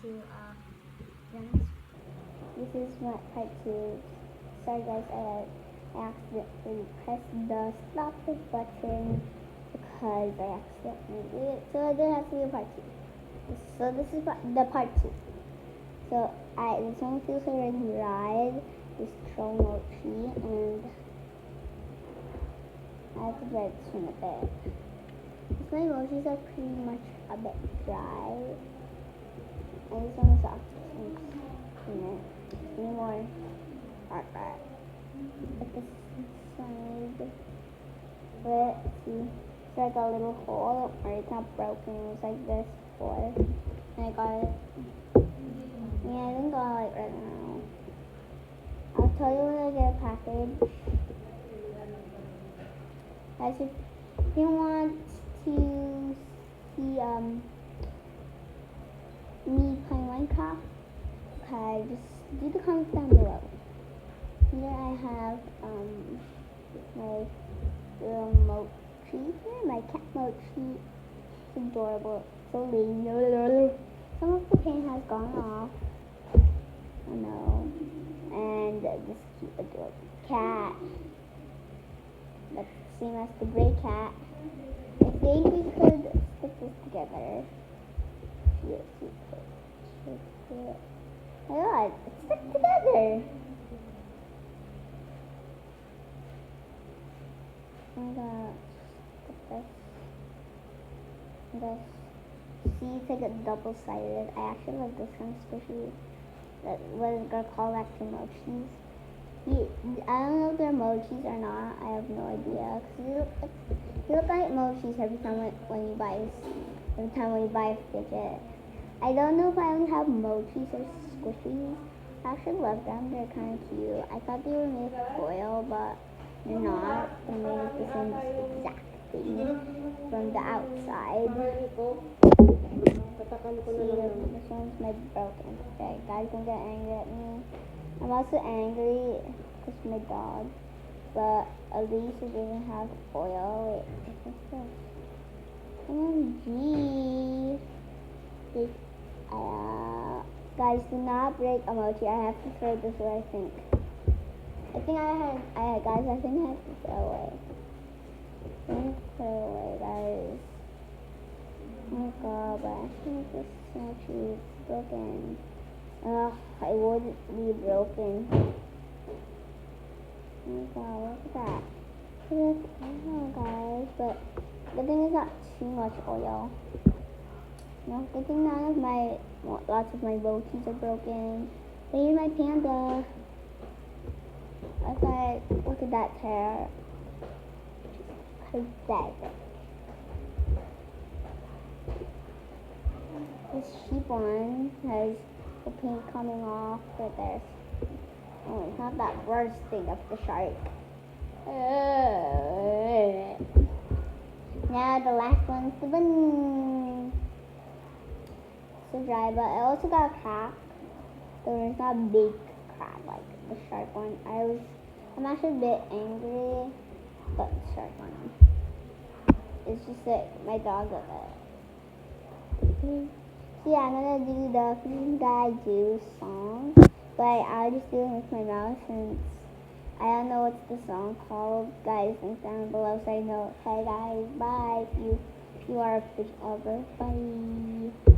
to Jen's. This is my part 2. Sorry guys, I accidentally pressed the stop button because I accidentally did it. So there has to be a part 2. So this is the part 2. So this one feels already ride this troll mochi, and I have to ride this one a bit. Because my mochis are pretty much a bit dry. And this one is octopus. Three more hard rat. At this side. Let's see. It's like a little hole, or it's not broken. It was like this before. And I got it. Yeah, I think I'll like right now. I'll tell you when I get a package. Guys, if you want to see me play Minecraft, okay, just do the comments down below. Here I have my little mochi here, my cat mochi. It's adorable. So lazy. Some of the paint has gone off. I know. And this cute adorable cat. That's the same as the gray cat. I think we could stick this together. Yes, we could. Oh my god, it's stuck together. I'm gonna put this. See, it's like a double-sided. I actually like this kind of squishy. What is it gonna call that to mochis? I don't know if they're mochis or not. I have no idea. Cause you look like mochis every time when you buy a fidget. I don't know if I only have mochis or squishies. I actually love them. They're kind of cute. I thought they were made of foil, but they're not. They're made of the same exact thing from the outside. See, this one's my broken. Okay, guys, don't get angry at me. I'm also angry because my dog, but at least it doesn't have foil. Wait, what's this? OMG. Guys, do not break a mochi. I have to throw this away, I think. Guys, I think I have to throw away. Guys. Oh my god, but I think this mochi is broken. Ugh, I wouldn't be broken. Oh my god, look at that. Oh guys, but the thing is not too much oil. No, good thing lots of my mochis are broken. But here's my panda. Okay, look at that tear. Pathetic. This sheep one has the paint coming off right there. Oh, it's not that worst thing of the shark. Now the last one's the bunny. So dry, but I also got a crack. So it's not a big crack like the shark one. I'm actually a bit angry, but the shark one. It's just like my dog got it. So yeah, I'm gonna do the Freaking Guy Do song, but I'll just do it with my mouth since I don't know what's the song called. Guys, link down below so I know. Okay guys, bye. If you are a fish lover, bye.